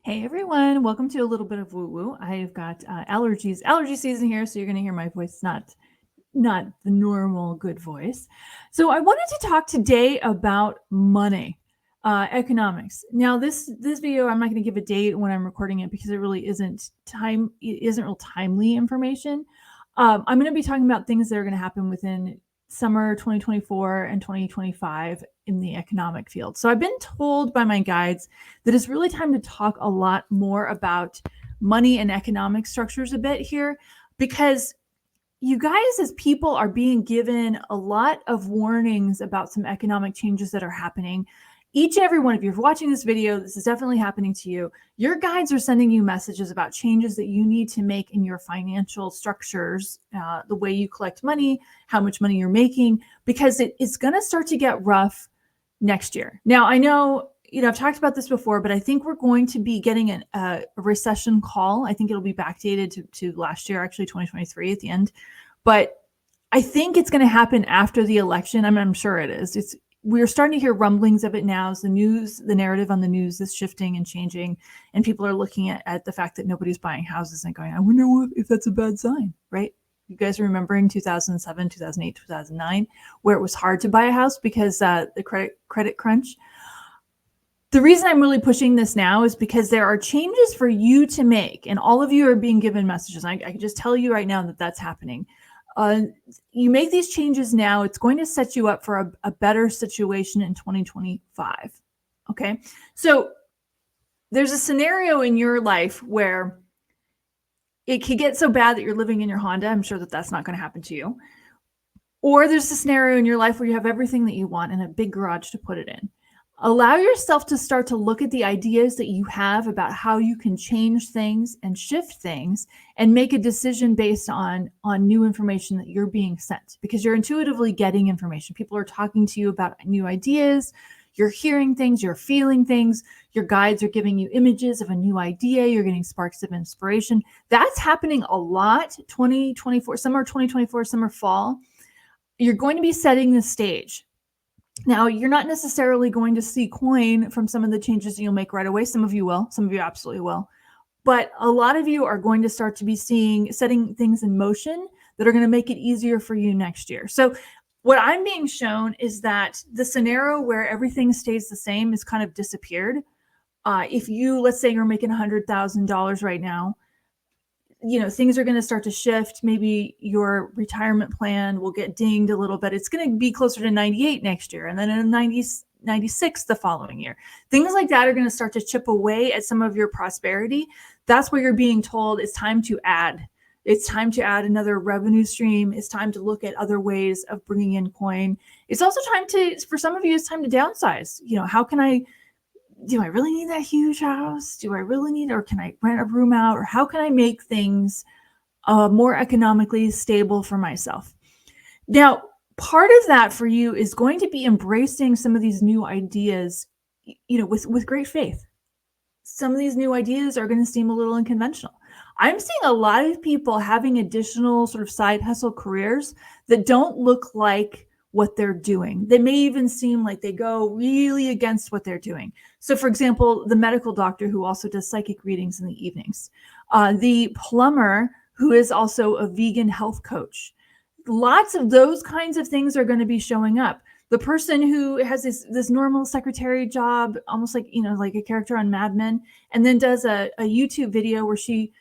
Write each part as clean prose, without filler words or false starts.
Hey everyone, welcome to a little bit of woo woo. I've got allergy season here, so you're going to hear my voice, not the normal good voice. So I wanted to talk today about money, economics. Now this video, I'm not going to give a date when I'm recording it because it really isn't real timely information. I'm going to be talking about things that are going to happen within summer 2024 and 2025 in the economic field. So I've been told by my guides that it's really time to talk a lot more about money and economic structures a bit here, because you guys as people are being given a lot of warnings about some economic changes that are happening. Each and every one of you, if you're watching this video, this is definitely happening to you. Your guides are sending you messages about changes that you need to make in your financial structures, the way you collect money, how much money you're making, because it's going to start to get rough next year. Now, I know, I've talked about this before, but I think we're going to be getting a recession call. I think it'll be backdated to last year, actually 2023 at the end. But I think it's going to happen after the election. I'm sure it is. We're starting to hear rumblings of it now. As the narrative on the news is shifting and changing, and people are looking at the fact that nobody's buying houses and going, I wonder if that's a bad sign, right? You guys are remembering 2007, 2008, 2009, where it was hard to buy a house because the credit crunch. The reason I'm really pushing this now is because there are changes for you to make, and all of you are being given messages. I can just tell you right now that that's happening. You make these changes now, it's going to set you up for a better situation in 2025. Okay. So there's a scenario in your life where it could get so bad that you're living in your Honda. I'm sure that that's not going to happen to you. Or there's a scenario in your life where you have everything that you want and a big garage to put it in. Allow yourself to start to look at the ideas that you have about how you can change things and shift things and make a decision based on new information that you're being sent, because you're intuitively getting information. People are talking to you about new ideas. You're hearing things, you're feeling things. Your guides are giving you images of a new idea. You're getting sparks of inspiration. That's happening a lot. 2024, summer 2024, summer fall. You're going to be setting the stage. Now, you're not necessarily going to see coin from some of the changes that you'll make right away. Some of you will. Some of you absolutely will. But a lot of you are going to start to be setting things in motion that are going to make it easier for you next year. So what I'm being shown is that the scenario where everything stays the same is kind of disappeared. If you, let's say you're making $100,000 right now, things are going to start to shift. Maybe your retirement plan will get dinged a little bit. It's going to be closer to 98 next year, and then in 96 the following year. Things like that are going to start to chip away at some of your prosperity. That's where you're being told it's time to add. It's time to add another revenue stream. It's time to look at other ways of bringing in coin. It's also time for some of you, it's time to downsize. How can do I really need that huge house? Do I really need, or can I rent a room out? Or how can I make things more economically stable for myself? Now, part of that for you is going to be embracing some of these new ideas, with great faith. Some of these new ideas are going to seem a little unconventional. I'm seeing a lot of people having additional sort of side hustle careers that don't look like what they're doing. They may even seem like they go really against what they're doing. So for example, the medical doctor who also does psychic readings in the evenings, the plumber who is also a vegan health coach. Lots of those kinds of things are going to be showing up. The person who has this normal secretary job, almost like, like a character on Mad Men, and then does a YouTube video where she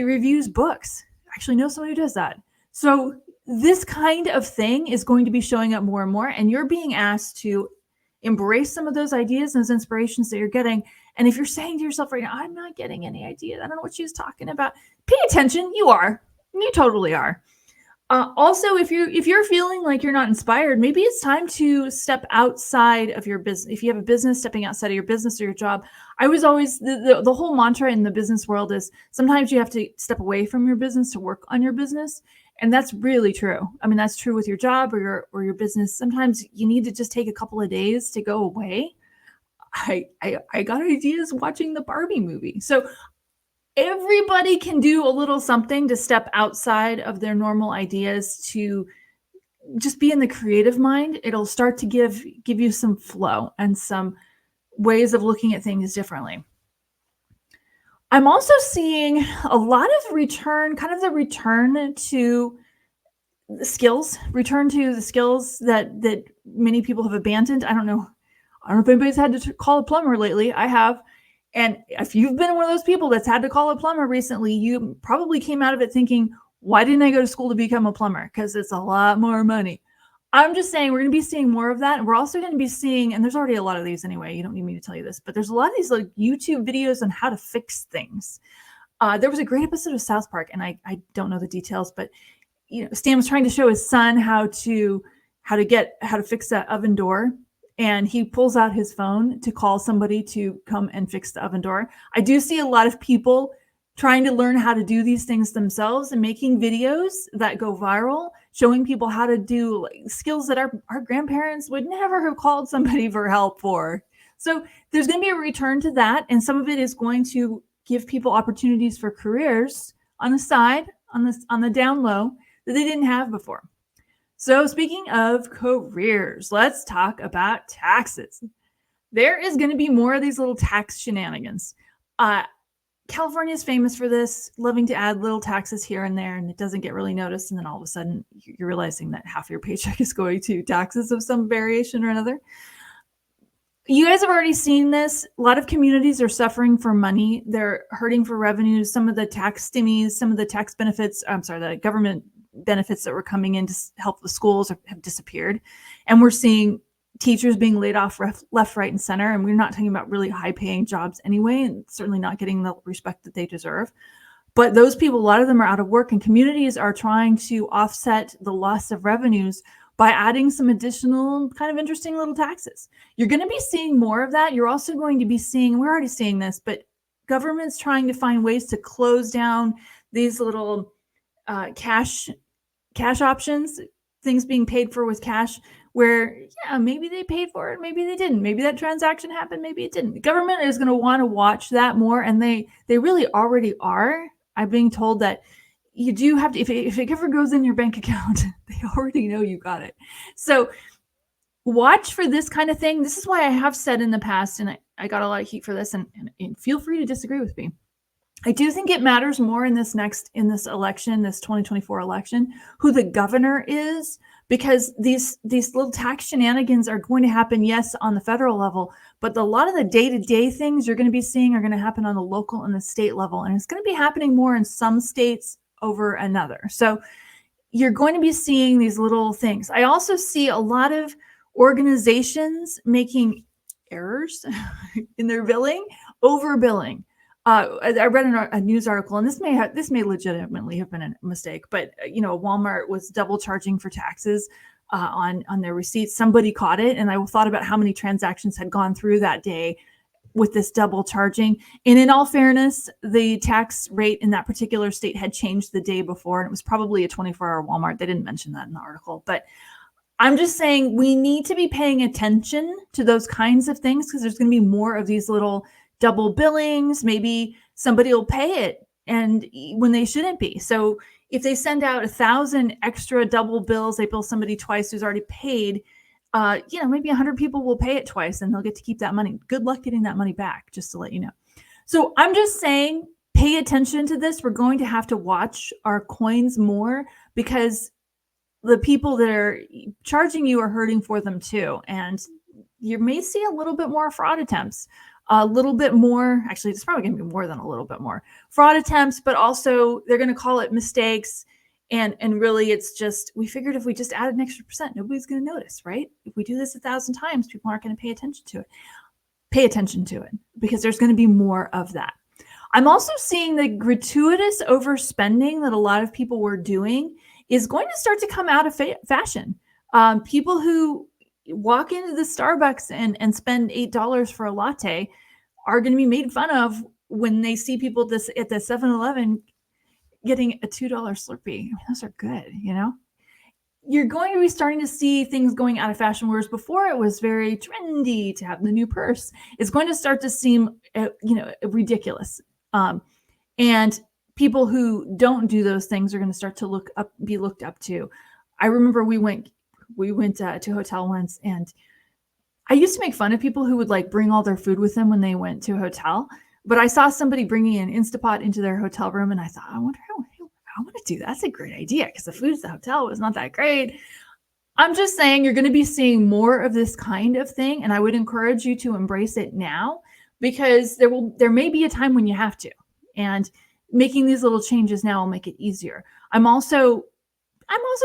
reviews books. I actually know someone who does that. So this kind of thing is going to be showing up more and more, and you're being asked to embrace some of those ideas and those inspirations that you're getting. And if you're saying to yourself right now, I'm not getting any ideas, I don't know what she's talking about, pay attention. You totally are. Also, if you're feeling like you're not inspired, maybe it's time to step outside of your business. If you have a business, stepping outside of your business or your job. I was always, the whole mantra in the business world is sometimes you have to step away from your business to work on your business. And that's really true. I mean, that's true with your job or your business. Sometimes you need to just take a couple of days to go away. I got ideas watching the Barbie movie. So everybody can do a little something to step outside of their normal ideas, to just be in the creative mind. It'll start to give you some flow and some ways of looking at things differently. I'm also seeing a lot of return, kind of the return to the skills, return to the skills that many people have abandoned. I don't know if anybody's had to call a plumber lately. I have. And if you've been one of those people that's had to call a plumber recently, you probably came out of it thinking, why didn't I go to school to become a plumber? Because it's a lot more money. I'm just saying we're going to be seeing more of that. And we're also going to be seeing, and there's already a lot of these anyway. You don't need me to tell you this, but there's a lot of these like YouTube videos on how to fix things. There was a great episode of South Park, and I don't know the details, but Stan was trying to show his son how to fix that oven door, and he pulls out his phone to call somebody to come and fix the oven door. I do see a lot of people trying to learn how to do these things themselves and making videos that go viral, showing people how to do like, skills that our grandparents would never have called somebody for help for. So there's going to be a return to that, and some of it is going to give people opportunities for careers on the side, on the down low, that they didn't have before. So speaking of careers, let's talk about taxes. There is going to be more of these little tax shenanigans. California is famous for this, loving to add little taxes here and there, and it doesn't get really noticed. And then all of a sudden, you're realizing that half your paycheck is going to taxes of some variation or another. You guys have already seen this. A lot of communities are suffering for money. They're hurting for revenues. Some of the tax stimmies, some of the tax benefits, the government benefits that were coming in to help the schools have disappeared. And we're seeing teachers being laid off left, right, and center. And we're not talking about really high paying jobs anyway, and certainly not getting the respect that they deserve. But those people, a lot of them are out of work, and communities are trying to offset the loss of revenues by adding some additional kind of interesting little taxes. You're going to be seeing more of that. You're also going to be seeing, we're already seeing this, but government's trying to find ways to close down these little cash options, things being paid for with cash, where maybe they paid for it, maybe they didn't, maybe that transaction happened, maybe it didn't. The government is going to want to watch that more, and they really already are. I'm being told that you do have to, if it ever goes in your bank account, they already know you got it. So watch for this kind of thing. This is why I have said in the past, and I got a lot of heat for this, and feel free to disagree with me. I do think it matters more in this election, this 2024 election, who the governor is, because these little tax shenanigans are going to happen, yes, on the federal level, but a lot of the day-to-day things you're going to be seeing are going to happen on the local and the state level, and it's going to be happening more in some states over another. So you're going to be seeing these little things. I also see a lot of organizations making errors in their billing, overbilling. I read a news article, and this may legitimately have been a mistake, but Walmart was double charging for taxes on their receipts. Somebody caught it, and I thought about how many transactions had gone through that day with this double charging. And in all fairness, the tax rate in that particular state had changed the day before, and it was probably a 24-hour Walmart. They didn't mention that in the article, but I'm just saying we need to be paying attention to those kinds of things, because there's going to be more of these little double billings. Maybe somebody will pay it and when they shouldn't be. So if they send out 1,000 extra double bills, they bill somebody twice who's already paid, maybe 100 people will pay it twice and they'll get to keep that money. Good luck getting that money back, just to let you know. So I'm just saying, pay attention to this. We're going to have to watch our coins more, because the people that are charging you are hurting for them too. And you may see a little bit more fraud attempts, a little bit more, actually, it's probably going to be more than a little bit more fraud attempts, but also they're going to call it mistakes. And really, it's just, we figured if we just added an extra percent, nobody's going to notice, right? If we do this 1,000 times, people aren't going to pay attention to it. Pay attention to it, because there's going to be more of that. I'm also seeing the gratuitous overspending that a lot of people were doing is going to start to come out of fashion. People who walk into the Starbucks and spend $8 for a latte are going to be made fun of when they see people at the 7-Eleven getting a $2 Slurpee. I mean, those are good, You're going to be starting to see things going out of fashion, whereas before it was very trendy to have the new purse. It's going to start to seem, ridiculous. And people who don't do those things are going to start to be looked up to. I remember we went to a hotel once, and I used to make fun of people who would like bring all their food with them when they went to a hotel. But I saw somebody bringing an Instapot into their hotel room, and I thought, I wonder how I want to do that. That's a great idea because the food at the hotel was not that great. I'm just saying you're going to be seeing more of this kind of thing, and I would encourage you to embrace it now because there may be a time when you have to, and making these little changes now will make it easier. I'm also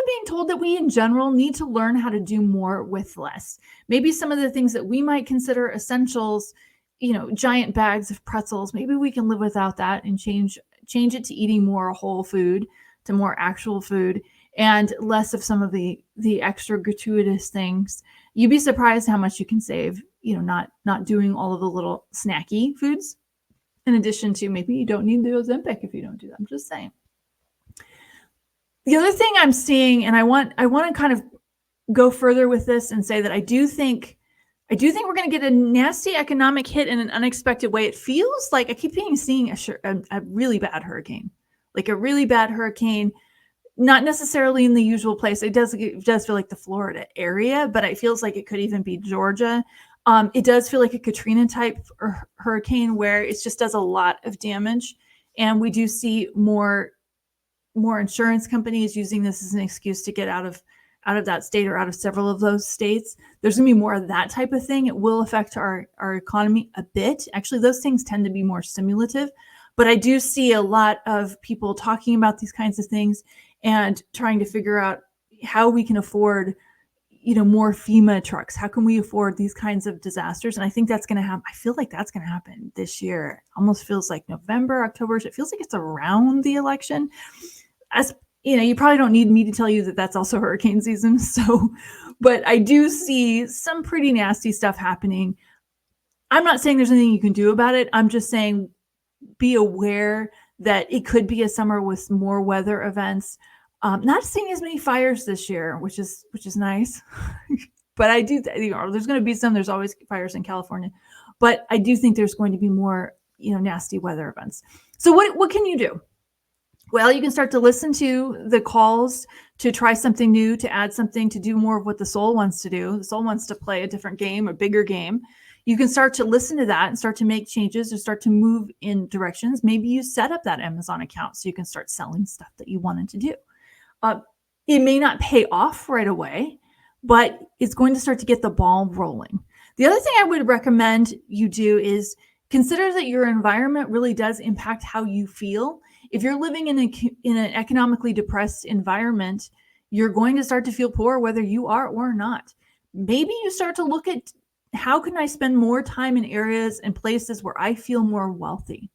being told that we in general need to learn how to do more with less. Maybe some of the things that we might consider essentials, giant bags of pretzels, maybe we can live without that and change it to eating more whole food, to more actual food, and less of some of the extra gratuitous things. You'd be surprised how much you can save, not doing all of the little snacky foods. In addition to, maybe you don't need the Ozempic if you don't do that. I'm just saying. The other thing I'm seeing, and I want to kind of go further with this and say that I do think we're going to get a nasty economic hit in an unexpected way. It feels like I keep seeing a really bad hurricane, like a really bad hurricane, not necessarily in the usual place. It does feel like the Florida area, but it feels like it could even be Georgia. It does feel like a Katrina type hurricane where it just does a lot of damage. And we do see more insurance companies using this as an excuse to get out of that state or out of several of those states. There's going to be more of that type of thing. It will affect our economy a bit. Actually, those things tend to be more stimulative, but I do see a lot of people talking about these kinds of things and trying to figure out how we can afford, more FEMA trucks. How can we afford these kinds of disasters? And I think that's going to happen. I feel like that's going to happen this year. Almost feels like November, October. It feels like it's around the election. As you probably don't need me to tell you that that's also hurricane season. So, but I do see some pretty nasty stuff happening. I'm not saying there's anything you can do about it. I'm just saying be aware that it could be a summer with more weather events. Not seeing as many fires this year, which is nice. But I do, there's going to be some. There's always fires in California, but I do think there's going to be more, nasty weather events. So what can you do? Well, you can start to listen to the calls to try something new, to add something, to do more of what the soul wants to do. The soul wants to play a different game, a bigger game. You can start to listen to that and start to make changes or start to move in directions. Maybe you set up that Amazon account so you can start selling stuff that you wanted to do. It may not pay off right away, but it's going to start to get the ball rolling. The other thing I would recommend you do is consider that your environment really does impact how you feel. If you're living in an economically depressed environment, you're going to start to feel poor whether you are or not. Maybe you start to look at how can I spend more time in areas and places where I feel more wealthy?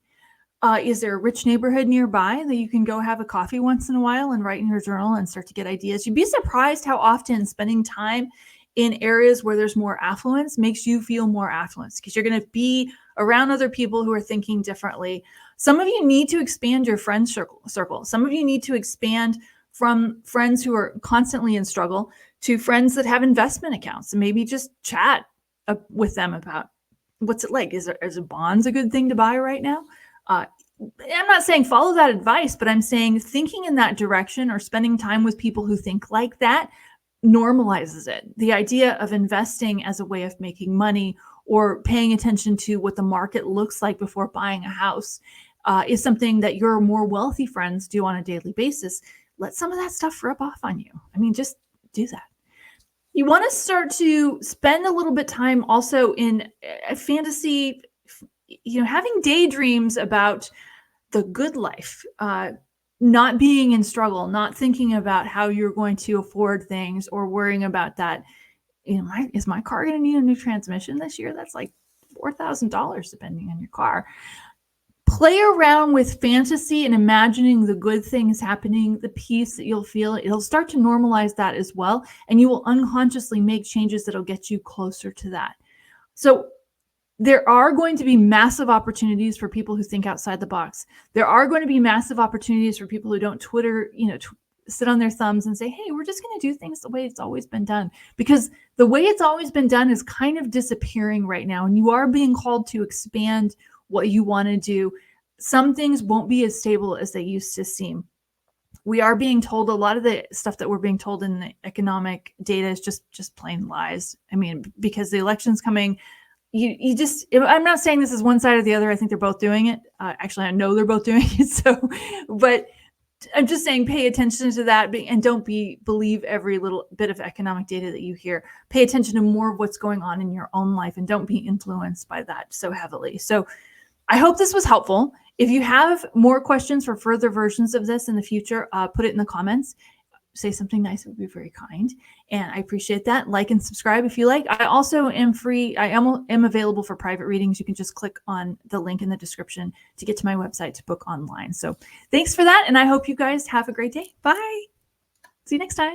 Is there a rich neighborhood nearby that you can go have a coffee once in a while and write in your journal and start to get ideas? You'd be surprised how often spending time in areas where there's more affluence makes you feel more affluence because you're going to be around other people who are thinking differently. Some of you need to expand your friend circle. Some of you need to expand from friends who are constantly in struggle to friends that have investment accounts, and maybe just chat with them about what's it like. Is bonds a good thing to buy right now? I'm not saying follow that advice, but I'm saying thinking in that direction or spending time with people who think like that normalizes it. The idea of investing as a way of making money or paying attention to what the market looks like before buying a house is something that your more wealthy friends do on a daily basis. Let some of that stuff rub off on you. I mean, just do that. You want to start to spend a little bit time also in fantasy, having daydreams about the good life, not being in struggle, not thinking about how you're going to afford things or worrying about that. Is my car going to need a new transmission this year? That's like $4,000 depending on your car. Play around with fantasy and imagining the good things happening, the peace that you'll feel. It'll start to normalize that as well. And you will unconsciously make changes that'll get you closer to that. So there are going to be massive opportunities for people who think outside the box. There are going to be massive opportunities for people who don't sit on their thumbs and say, hey, we're just going to do things the way it's always been done. Because the way it's always been done is kind of disappearing right now. And you are being called to expand what you want to do. Some things won't be as stable as they used to seem. We are being told a lot of the stuff that we're being told in the economic data is just plain lies. I mean, because the election's coming, you just, I'm not saying this is one side or the other. I think they're both doing it. Actually, I know they're both doing it. So, but I'm just saying, pay attention to that, and don't believe every little bit of economic data that you hear. Pay attention to more of what's going on in your own life, and don't be influenced by that so heavily. So I hope this was helpful. If you have more questions for further versions of this in the future, put it in the comments. Say something nice. It would be very kind. And I appreciate that. Like and subscribe if you like. I also am free. I am available for private readings. You can just click on the link in the description to get to my website to book online. So thanks for that. And I hope you guys have a great day. Bye. See you next time.